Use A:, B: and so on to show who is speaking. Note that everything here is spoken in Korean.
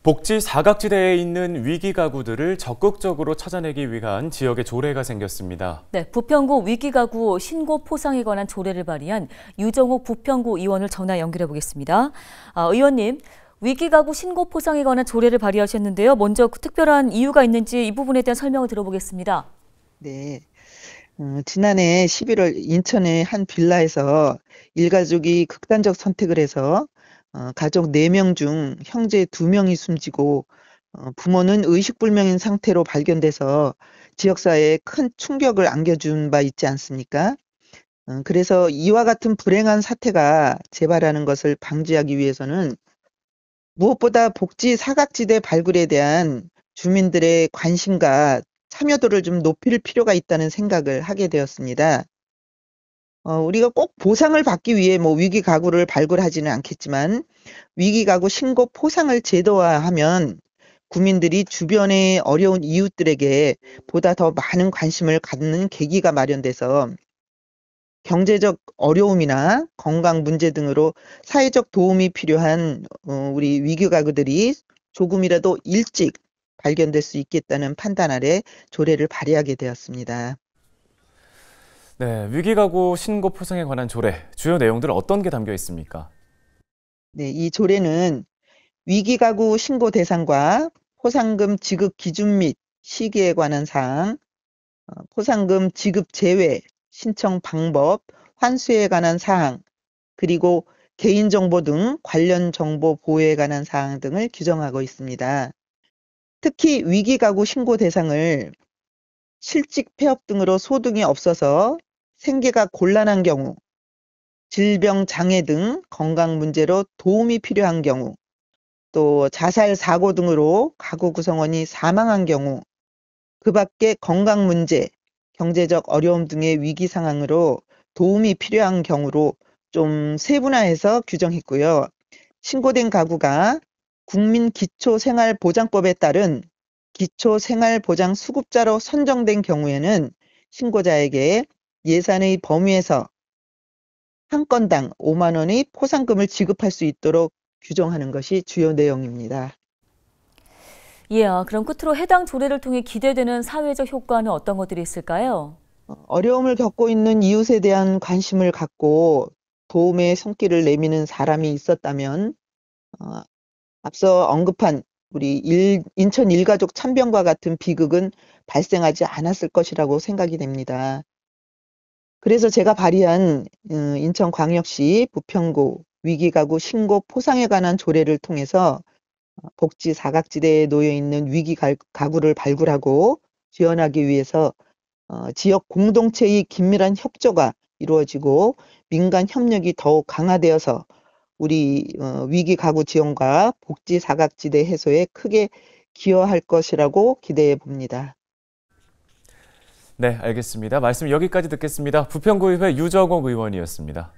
A: 복지 사각지대에 있는 위기 가구들을 적극적으로 찾아내기 위한 지역의 조례가 생겼습니다.
B: 네, 부평구 위기가구 신고 포상에 관한 조례를 발의한 유정옥 부평구 의원을 전화 연결해 보겠습니다. 의원님, 위기가구 신고 포상에 관한 조례를 발의하셨는데요. 먼저 특별한 이유가 있는지 이 부분에 대한 설명을 들어보겠습니다.
C: 네. 지난해 11월 인천의 한 빌라에서 일가족이 극단적 선택을 해서 가족 4명 중 형제 2명이 숨지고 부모는 의식불명인 상태로 발견돼서 지역사회에 큰 충격을 안겨준 바 있지 않습니까? 그래서 이와 같은 불행한 사태가 재발하는 것을 방지하기 위해서는 무엇보다 복지 사각지대 발굴에 대한 주민들의 관심과 참여도를 좀 높일 필요가 있다는 생각을 하게 되었습니다. 우리가 꼭 보상을 받기 위해 위기 가구를 발굴하지는 않겠지만 위기 가구 신고 포상을 제도화하면 국민들이 주변의 어려운 이웃들에게 보다 더 많은 관심을 갖는 계기가 마련돼서 경제적 어려움이나 건강 문제 등으로 사회적 도움이 필요한 우리 위기 가구들이 조금이라도 일찍 발견될 수 있겠다는 판단 아래 조례를 발의하게 되었습니다.
A: 네, 위기가구 신고 포상에 관한 조례, 주요 내용들은 어떤 게 담겨 있습니까?
C: 네, 이 조례는 위기가구 신고 대상과 포상금 지급 기준 및 시기에 관한 사항, 포상금 지급 제외, 신청 방법, 환수에 관한 사항, 그리고 개인정보 등 관련 정보 보호에 관한 사항 등을 규정하고 있습니다. 특히 위기가구 신고 대상을 실직 폐업 등으로 소득이 없어서 생계가 곤란한 경우, 질병 장애 등 건강 문제로 도움이 필요한 경우, 또 자살 사고 등으로 가구 구성원이 사망한 경우, 그 밖에 건강 문제, 경제적 어려움 등의 위기 상황으로 도움이 필요한 경우로 좀 세분화해서 규정했고요. 신고된 가구가 국민기초생활보장법에 따른 기초생활보장수급자로 선정된 경우에는 신고자에게 예산의 범위에서 한 건당 5만 원의 포상금을 지급할 수 있도록 규정하는 것이 주요 내용입니다.
B: 예, 그럼 끝으로 해당 조례를 통해 기대되는 사회적 효과는 어떤 것들이 있을까요?
C: 어려움을 겪고 있는 이웃에 대한 관심을 갖고 도움의 손길을 내미는 사람이 있었다면 앞서 언급한 우리 인천 일가족 참변과 같은 비극은 발생하지 않았을 것이라고 생각이 됩니다. 그래서 제가 발의한 인천광역시 부평구 위기가구 신고 포상에 관한 조례를 통해서 복지 사각지대에 놓여 있는 위기 가구를 발굴하고 지원하기 위해서 지역 공동체의 긴밀한 협조가 이루어지고 민간 협력이 더욱 강화되어서 우리 위기 가구 지원과 복지 사각지대 해소에 크게 기여할 것이라고 기대해 봅니다.
A: 네, 알겠습니다. 말씀 여기까지 듣겠습니다. 부평구의회 유정옥 의원이었습니다.